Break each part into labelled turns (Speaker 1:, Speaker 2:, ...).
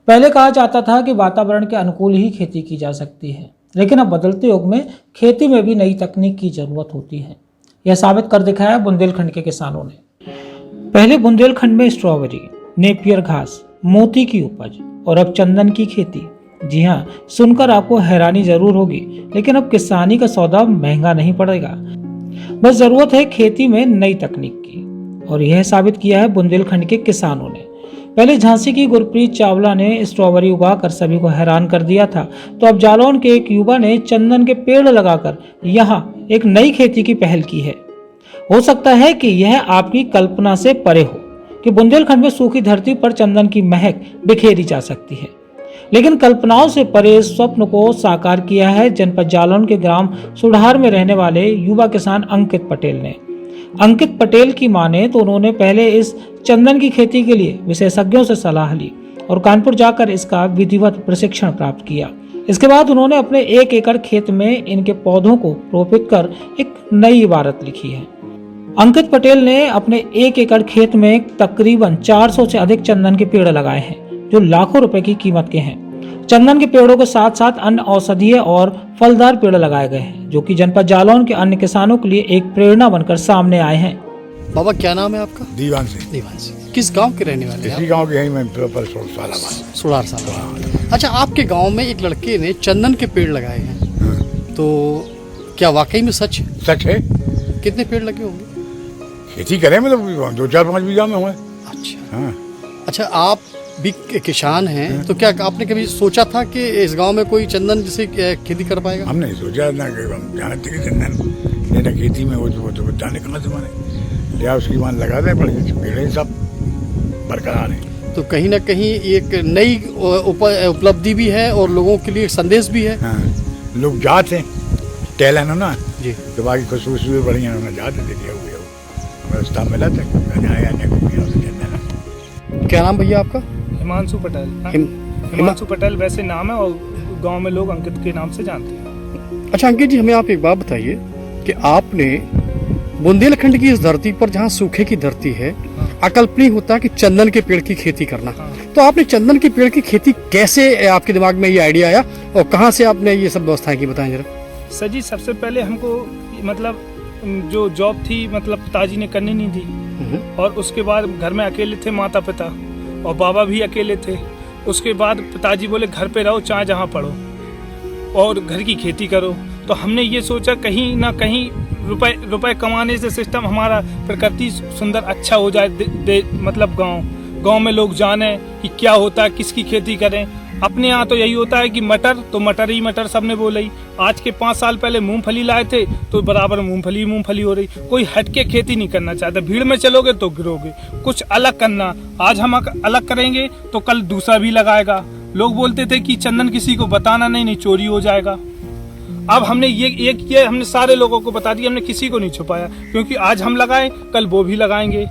Speaker 1: पहले कहा जाता था कि वातावरण के अनुकूल ही खेती की जा सकती है, लेकिन अब बदलते युग में खेती में भी नई तकनीक की जरूरत होती है। यह साबित कर दिखाया बुंदेलखंड के किसानों ने। पहले बुंदेलखंड में स्ट्रॉबेरी, नेपियर घास, मोती की उपज और अब चंदन की खेती। जी हाँ, सुनकर आपको हैरानी जरूर होगी, लेकिन अब किसानी का सौदा महंगा नहीं पड़ेगा। बस जरूरत है खेती में नई तकनीक की, और यह साबित किया है बुंदेलखंड के किसानों ने। पहले झांसी की गुरप्रीत चावला ने स्ट्रॉबेरी उगाकर सभी को हैरान कर दिया था, तो अब जालौन के एक युवा ने चंदन के पेड़ लगाकर यहाँ एक नई खेती की पहल की है। हो सकता है कि यह आपकी कल्पना से परे हो कि बुंदेलखंड में सूखी धरती पर चंदन की महक बिखेरी जा सकती है, लेकिन कल्पनाओं से परे इस स्वप्न को साकार किया है जनपद जालौन के ग्राम सुढार में रहने वाले युवा किसान अंकित पटेल ने। अंकित पटेल की माने तो उन्होंने पहले इस चंदन की खेती के लिए विशेषज्ञों से सलाह ली और कानपुर जाकर इसका विधिवत प्रशिक्षण प्राप्त किया। इसके बाद उन्होंने अपने 1 एकड़ खेत में इनके पौधों को रोपित कर एक नई इबारत लिखी है। अंकित पटेल ने अपने 1 एकड़ खेत में तकरीबन 400 से अधिक चंदन के पेड़ लगाए हैं, जो लाखों रुपए की कीमत के हैं। चंदन के पेड़ों के साथ साथ अन्य औषधीय और फलदार पेड़ लगाए गए हैं, जो कि जनपद जालौन के अन्य किसानों के लिए एक प्रेरणा बनकर सामने आए हैं।
Speaker 2: बाबा, क्या नाम है आपका?
Speaker 3: दीवान से।
Speaker 2: किस गांव के रहने वाले हैं?
Speaker 3: इसी गांव के ही मैं प्रॉपर
Speaker 2: सुढार साल। अच्छा, आपके गांव में एक लड़के ने चंदन के पेड़ लगाए हैं, तो क्या वाकई में सच
Speaker 3: है?
Speaker 2: कितने पेड़ लगे होंगे?
Speaker 3: खेती करें मतलब 2-4-5 बीघा में हुए।
Speaker 2: अच्छा।
Speaker 3: हाँ।
Speaker 2: अच्छा, आप भी किसान हैं, तो क्या आपने कभी सोचा था कि इस गांव में कोई चंदन जैसे खेती कर पाएगा?
Speaker 3: हमने सोचा ना कि हम जानते कि चंदन लेना खेती में वो तो जाने कहाँ से माने लिया उसकी मान लगा दें, पर पेड़ सब बरकरार है।
Speaker 2: तो कहीं ना कहीं एक नई उपलब्धि भी है और लोगों के लिए संदेश भी है।
Speaker 3: हाँ, लोग जाते हैं टहलन हो ना
Speaker 2: जी,
Speaker 3: तो बाकी खुशबू बढ़िया होना जाते देखे हुए रास्ता मिला था।
Speaker 2: क्या नाम भैया आपका?
Speaker 4: हिमांशु पटेल। हिमांशु पटेल वैसे नाम है और गांव में लोग अंकित के नाम से जानते हैं।
Speaker 2: अच्छा अंकित जी, हमें आप एक बात बताइए कि आपने बुंदेलखंड की इस धरती पर, जहाँ सूखे की धरती है, अकल्पनीय होता कि चंदन के पेड़ की खेती करना, तो आपने चंदन के पेड़ की खेती कैसे, आपके दिमाग में ये आइडिया आया और कहाँ से आपने ये सब व्यवस्थाएं की, बताएं जरा।
Speaker 4: सर जी, सबसे पहले हमको मतलब जो जॉब थी मतलब पिताजी ने करनी नहीं दी, और उसके बाद घर में अकेले थे माता पिता, और बाबा भी अकेले थे। उसके बाद पिताजी बोले घर पे रहो, चाहे जहाँ पढ़ो और घर की खेती करो। तो हमने ये सोचा कहीं ना कहीं रुपए कमाने से सिस्टम हमारा प्रकृति सुंदर अच्छा हो जाए, मतलब गांव में लोग जाने कि क्या होता है, किसकी खेती करें। अपने यहाँ तो यही होता है कि मटर तो मटर ही मटर, सबने बोला ही। आज के 5 साल पहले मूंगफली लाए थे तो बराबर मूंगफली हो रही। कोई हटके खेती नहीं करना चाहता, भीड़ में चलोगे तो गिरोगे। कुछ अलग करना, आज हम अलग करेंगे तो कल दूसरा भी लगाएगा। लोग बोलते थे कि चंदन किसी को बताना नहीं चोरी हो जाएगा। अब हमने ये किया, हमने सारे लोगों को बता दिया, हमने किसी को नहीं छुपाया, क्योंकि आज हम लगाए कल वो भी लगाएंगे।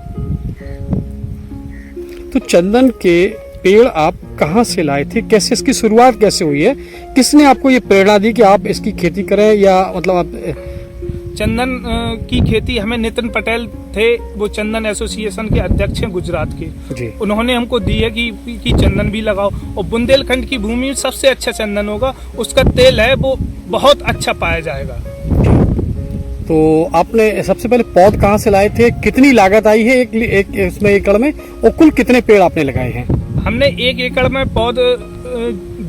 Speaker 2: तो चंदन के पेड़ आप कहाँ से लाए थे, कैसे इसकी शुरुआत कैसे हुई है, किसने आपको ये प्रेरणा दी कि आप इसकी खेती करें, या मतलब आप?
Speaker 4: चंदन की खेती हमें नितिन पटेल थे, वो चंदन एसोसिएशन के अध्यक्ष हैं गुजरात के। उन्होंने हमको दी है कि चंदन भी लगाओ, और बुंदेलखंड की भूमि में सबसे अच्छा चंदन होगा, उसका तेल है वो बहुत अच्छा पाया जाएगा।
Speaker 2: तो आपने सबसे पहले पौध कहाँ से लाए थे, कितनी लागत आई है एक इसमें एकड़ में, और कुल कितने पेड़ आपने लगाए हैं?
Speaker 4: हमने 1 एकड़ में पौध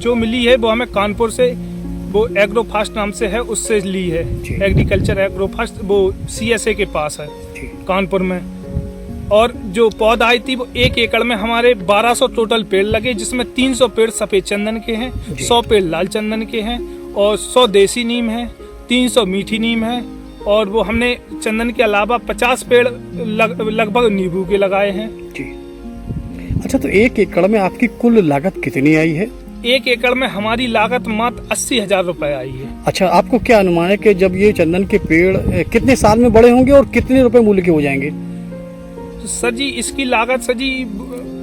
Speaker 4: जो मिली है वो हमें कानपुर से, वो एग्रोफास्ट नाम से है, उससे ली है। एग्रीकल्चर एग्रोफास्ट, वो CSA के पास है कानपुर में। और जो पौध आई थी वो 1 एकड़ में हमारे 1200 टोटल पेड़ लगे, जिसमें 300 पेड़ सफेद चंदन के हैं, 100 पेड़ लाल चंदन के हैं, और 100 देसी नीम है, 300 मीठी नीम है, और वो हमने चंदन के अलावा 50 पेड़ लगभग नींबू के लगाए हैं।
Speaker 2: अच्छा, तो 1 एकड़ में आपकी कुल लागत कितनी आई है?
Speaker 4: 1 एकड़ में हमारी लागत मात्र 80,000 रुपए आई है।
Speaker 2: अच्छा, आपको क्या अनुमान है कि जब ये चंदन के पेड़ कितने साल में बड़े होंगे और कितने रुपए मूल्य के हो जाएंगे?
Speaker 4: तो सर जी, इसकी लागत सर जी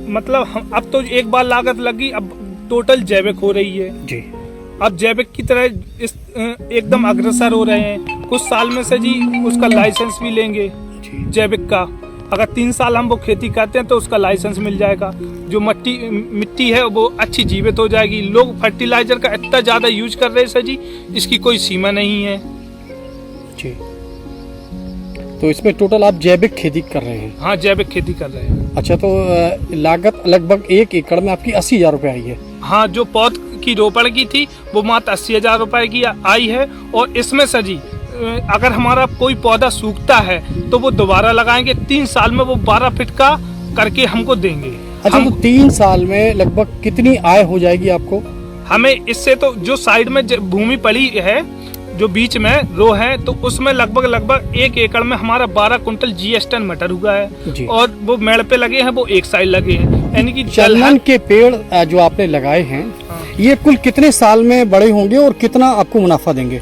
Speaker 4: मतलब अब तो एक बार लागत लगी, अब टोटल जैविक हो रही है
Speaker 2: जी।
Speaker 4: अब जैविक की तरह एकदम अग्रसर हो रहे हैं। कुछ साल में से जी उसका लाइसेंस भी लेंगे जैविक का, अगर 3 साल हम वो खेती करते हैं तो उसका लाइसेंस मिल जाएगा। जो मिट्टी है वो अच्छी जीवित हो जाएगी। लोग फर्टिलाइजर का इतना ज़्यादा यूज कर रहे हैं सर जी, इसकी कोई सीमा नहीं है
Speaker 2: जी। तो इसमें टोटल आप जैविक खेती कर रहे हैं?
Speaker 4: हाँ, जैविक खेती कर रहे हैं।
Speaker 2: अच्छा, तो लागत लगभग 1 एकड़ में आपकी 80,000 रुपये आई है?
Speaker 4: हाँ, जो पौध की रोपण की थी वो मात्र 80,000 रुपए की आई है। और इसमें सर जी अगर हमारा कोई पौधा सूखता है तो वो दोबारा लगाएंगे। 3 साल में वो 12 फीट का करके हमको देंगे।
Speaker 2: अच्छा, तो 3 साल में लगभग कितनी आय हो जाएगी आपको?
Speaker 4: हमें इससे तो जो साइड में भूमि पड़ी है, जो बीच में रो है, तो उसमें लगभग 1 एकड़ में हमारा 12 कुंटल GS टन मटर हुआ है। और वो मेड़ पे लगे हैं, वो एक साइड लगे हैं, यानी कि
Speaker 2: चंदन के पेड़ जो आपने लगाए हैं, ये कुल कितने साल में बड़े होंगे और कितना आपको मुनाफा देंगे?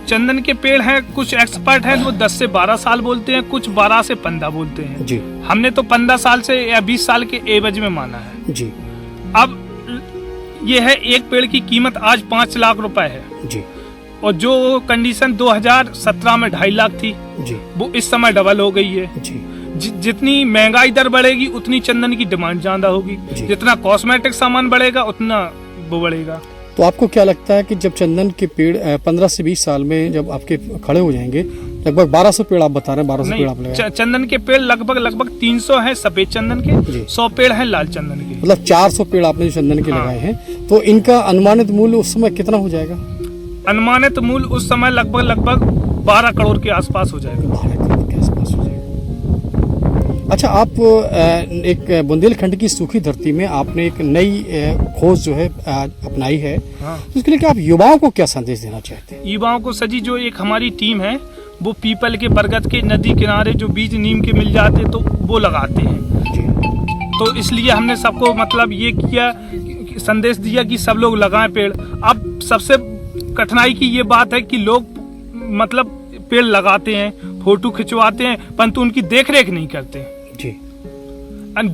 Speaker 4: चंदन के पेड़ हैं, कुछ एक्सपर्ट हैं वो 10 से 12 साल बोलते हैं, कुछ 12 से 15 बोलते हैं
Speaker 2: जी।
Speaker 4: हमने तो 15 साल से या 20 साल के एवज में माना है
Speaker 2: जी।
Speaker 4: अब ये है, एक पेड़ की कीमत आज 5 लाख रुपए है
Speaker 2: जी।
Speaker 4: और जो कंडीशन 2017 में 2.5 लाख थी
Speaker 2: जी,
Speaker 4: वो इस समय डबल हो गई है
Speaker 2: जी।
Speaker 4: जितनी महंगाई दर बढ़ेगी उतनी चंदन की डिमांड ज्यादा होगी, जितना कॉस्मेटिक सामान बढ़ेगा उतना वो बढ़ेगा।
Speaker 2: तो आपको क्या लगता है कि जब चंदन के पेड़ 15 से 20 साल में जब आपके खड़े हो जाएंगे, लगभग 1200 पेड़ आप बता रहे हैं, 1200 पेड़ आप लगाए?
Speaker 4: चंदन के पेड़ लगभग 300 हैं सफेद चंदन के, 100 पेड़ हैं लाल चंदन के।
Speaker 2: मतलब 400 पेड़ आपने जो चंदन के लगाए हैं, तो इनका अनुमानित मूल्य उस समय कितना हो जाएगा?
Speaker 4: अनुमानित मूल्य उस समय लगभग 12 करोड़ के आसपास हो जाएगा।
Speaker 2: 12 करोड़ के आसपास हो जाएगा। अच्छा, आप एक बुंदेलखंड की सूखी धरती में आपने एक नई खोज जो है अपनाई है,
Speaker 4: हाँ।
Speaker 2: तो इसके लिए क्या आप युवाओं को क्या संदेश देना चाहते हैं?
Speaker 4: युवाओं को सजी, जो एक हमारी टीम है वो पीपल के, बरगद के नदी किनारे जो बीज नीम के मिल जाते तो वो लगाते हैं
Speaker 2: जी।
Speaker 4: तो इसलिए हमने सबको मतलब ये किया, संदेश दिया कि सब लोग लगाएं पेड़। अब सबसे कठिनाई की ये बात है कि लोग मतलब पेड़ लगाते हैं, फोटो खिंचवाते हैं, परंतु उनकी देख रेख नहीं करते
Speaker 2: जी।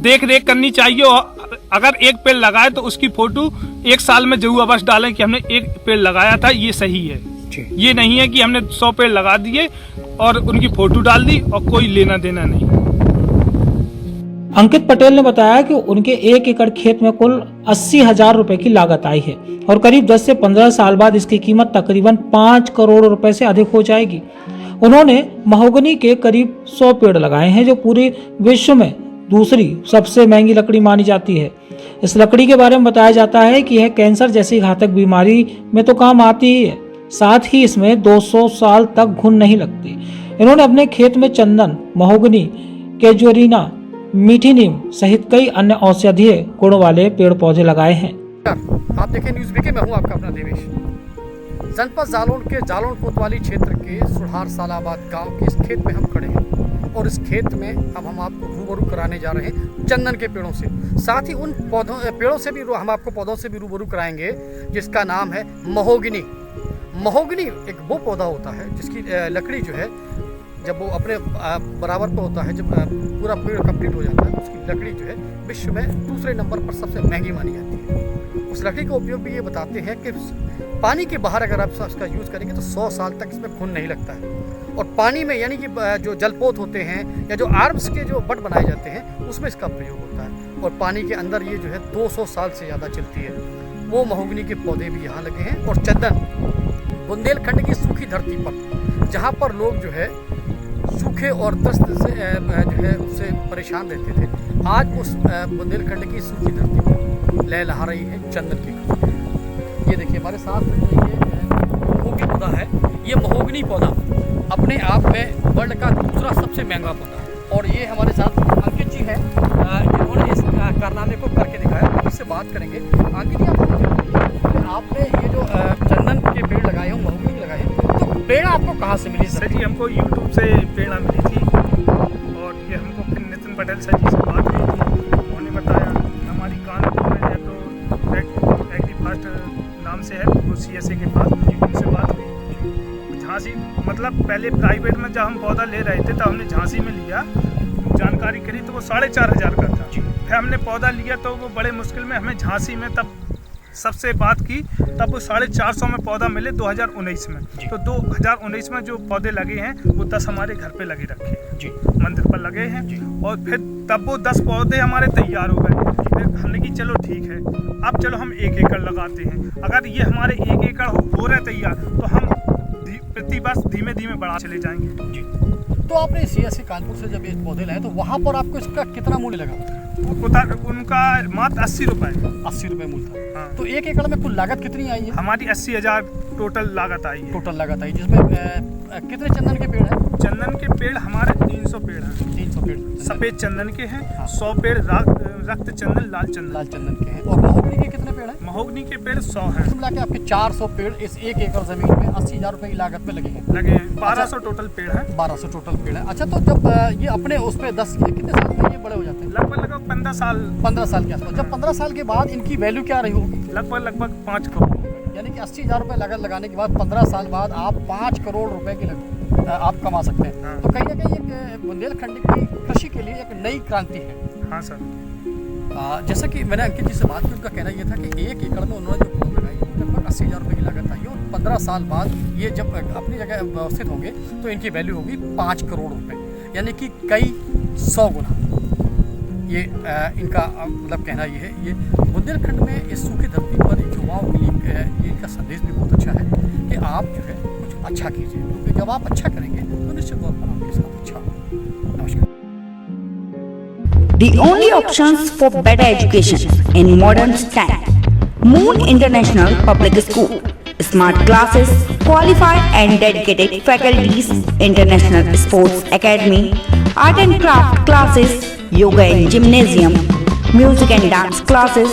Speaker 4: देख रेख करनी चाहिए। और अगर एक पेड़ लगाए तो उसकी फोटो 1 साल में जरूर अवश्य डालें कि हमने एक पेड़ लगाया था, ये सही है
Speaker 2: जी।
Speaker 4: ये नहीं है कि हमने 100 पेड़ लगा दिए और उनकी फोटो डाल दी और कोई लेना देना नहीं।
Speaker 1: अंकित पटेल ने बताया कि उनके 1 एकड़ खेत में कुल 80,000 रुपए की लागत आई है और करीब 10 से 15 साल बाद इसकी कीमत तकरीबन 5 करोड़ रुपए से अधिक हो जाएगी। उन्होंने महोगनी के करीब 100 पेड़ लगाए हैं, जो पूरे विश्व में दूसरी सबसे महंगी लकड़ी मानी जाती है। इस लकड़ी के बारे में बताया जाता है कि यह कैंसर जैसी घातक बीमारी में तो काम आती ही है, साथ ही इसमें 200 साल तक घुन नहीं लगती। इन्होंने अपने खेत में चंदन, महोगनी, केजुरीना, मीठी नीम सहित कई अन्य औषधीय गुण वाले पेड़ पौधे लगाए हैं।
Speaker 2: आप देखें न्यूज बीके में हूँ आपका अपना देवेश। जनपद जालौन के जालौन कोतवाली क्षेत्र के सुधार सालाबाद गांव के इस खेत में हम खड़े हैं और इस खेत में अब हम आपको रूबरू कराने जा रहे हैं चंदन के पेड़ों से। साथ ही उन पेड़ों से भी हम आपको पौधों से भी रूबरू कराएंगे जिसका नाम है महोगनी। महोगनी एक वो पौधा होता है जिसकी लकड़ी जो है जब वो अपने बराबर पे होता है, जब पूरा पेड़ कंप्लीट हो जाता है, उसकी लकड़ी जो है विश्व में दूसरे नंबर पर सबसे महंगी मानी जाती है। उस लकड़ी का उपयोग भी ये बताते हैं कि पानी के बाहर अगर आप इसका यूज़ करेंगे तो 100 साल तक इसमें खून नहीं लगता है। और पानी में यानी कि जो जलपोत होते हैं या जो आर्म्स के जो बट बनाए जाते हैं उसमें इसका प्रयोग होता है। और पानी के अंदर ये जो है 200 साल से ज़्यादा चलती है। वो महोगनी के पौधे भी यहाँ लगे हैं। और चंदन बुंदेलखंड की सूखी धरती पर, जहाँ पर लोग जो है सूखे और दस्त से जो है उससे परेशान रहते थे, आज उस बुंदेलखंड की सूखी धरती पर लहलहा रही है चंदन की खुशबू। ये देखिए हमारे साथ ये महोगनी पौधा है। ये महोगनी पौधा अपने आप में वर्ल्ड का दूसरा सबसे महंगा पौधा है। और ये हमारे साथ अंकित जी हैं जिन्होंने इस कारनामे को करके दिखाया। इससे बात करेंगे। अंकित जी, आपने ये जो चंदन के पेड़ लगाए हैं, महोगनी लगाए हैं, तो पेड़ आपको कहाँ से मिली?
Speaker 4: सर जी हमको यूट्यूब से प्रेरणा मिली थी और ये हमको फिर नितिन पटेल सर जी से बात हुई थी। उन्होंने बताया हमारी कानपुर में है तो एग्रीफास्ट नाम से है, वो CSA के पास उनसे बात हुई। झांसी मतलब पहले प्राइवेट में जब हम पौधा ले रहे थे तब हमने झांसी में लिया, जानकारी करी तो वो 4,500 का था। फिर हमने पौधा लिया तो वो बड़े मुश्किल में हमें झांसी में तब सबसे बात की, तब 450 में पौधा मिले 2019 में। तो 2019 में जो पौधे लगे हैं वो 10 हमारे घर पे लगे रखे हैं
Speaker 2: जी,
Speaker 4: मंदिर पर लगे हैं। और फिर तब वो 10 पौधे हमारे तैयार हो गए। फिर हमने की चलो ठीक है, अब चलो हम 1 एकड़ लगाते हैं। अगर ये हमारे 1 एकड़ हो रहे तैयार तो हम प्रति वर्ष धीमे धीमे बढ़ा चले जाएंगे।
Speaker 2: जी। तो आपने CSC कानपुर से जब ये पौधे लाए तो वहाँ पर आपको इसका कितना मूल्य लगा?
Speaker 4: उनका मात्र 80 रुपए
Speaker 2: 80 रुपए मूल्य था।
Speaker 4: हाँ।
Speaker 2: तो 1 एकड़ में कुल लागत कितनी आई है?
Speaker 4: हमारी 80,000 टोटल लागत आई है।
Speaker 2: टोटल लागत आई, जिसमें कितने चंदन के पेड़ हैं?
Speaker 4: चंदन के पेड़ हमारे 300 पेड़ हैं।
Speaker 2: 300 पेड़
Speaker 4: सफेद चंदन के हैं।
Speaker 2: हाँ।
Speaker 4: 100 पेड़ रक्त चंदन, लाल
Speaker 2: लाल चंदन के हैं। और महोगनी के कितने पेड़ हैं?
Speaker 4: महोगनी के पेड़ 100 हैं।
Speaker 2: मिला के आपके 400 पेड़ इस 1 एकड़ जमीन में 80,000 रुपए की लागत में लगे हैं।
Speaker 4: लगे हैं। 1200 टोटल पेड़ हैं।
Speaker 2: 1200 टोटल पेड़ है। अच्छा, तो जब ये अपने उस पे 10 कितने साल में ये बड़े हो जाते हैं?
Speaker 4: लगभग 15 साल।
Speaker 2: 15 साल के आसपास। जब 15 साल के बाद इनकी वैल्यू क्या रही होगी?
Speaker 4: लगभग 5 करोड़।
Speaker 2: यानी कि 80,000 रुपए लागत लगाने के बाद 15 साल बाद आप 5 करोड़ रुपए की आप कमा सकते हैं।
Speaker 4: हाँ।
Speaker 2: तो कहीं ना कहीं एक बुंदेलखंड की कृषि के लिए एक नई क्रांति है।
Speaker 4: हाँ सर।
Speaker 2: जैसा कि मैंने अंकित जी से बात की, उनका कहना ये था कि 1 एकड़ में उन्होंने जो पौध लगाई लगभग 80,000 रुपए की लागत आई और 15 साल बाद ये जब अपनी जगह व्यवस्थित होंगे तो इनकी वैल्यू होगी 5 करोड़ रुपए, यानी कि कई 100 गुना। ये इनका मतलब कहना ये है। ये बुंदेलखंड में इस सूखी धरती पर युवाओं के लिए ये इनका संदेश भी बहुत अच्छा है कि आप जो है कुछ अच्छा कीजिए, क्योंकि जब आप अच्छा करेंगे तो निश्चित तौर पर आपके साथ अच्छा होगा। नमस्कार।
Speaker 5: The only options for better education in modern time. Moon International Public School. Smart classes, qualified and dedicated faculties, international sports academy, art and craft classes, yoga and gymnasium, music and dance classes,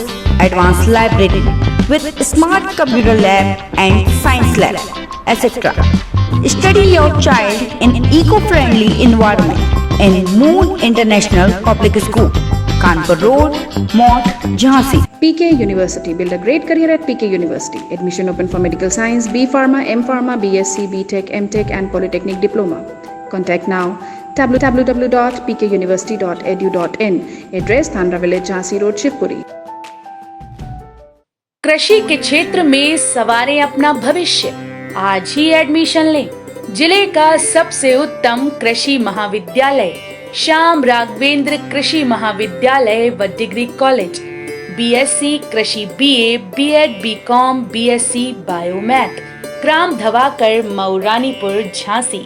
Speaker 5: advanced library with smart computer lab and science lab, etc. Study your child in eco-friendly environment in Moon International Public School, Kanpur Road, Mott, Jhansi.
Speaker 6: PK University. Build a great career at PK University. Admission open for medical science, B Pharma, M Pharma, BSc, BTech, MTech and Polytechnic Diploma. Contact now www.pkuniversity.edu.in. Address Thandra Village, Jhansi Road, Shivpuri.
Speaker 7: कृषि के क्षेत्र में सवारें अपना भविष्य। आज ही admission लें। जिले का सबसे उत्तम कृषि महाविद्यालय श्याम राघवेंद्र कृषि महाविद्यालय व डिग्री कॉलेज, BSc कृषि BA, B.Ed, B.Com, BSc biomath, ग्राम धवाकर, मऊरानीपुर, झांसी।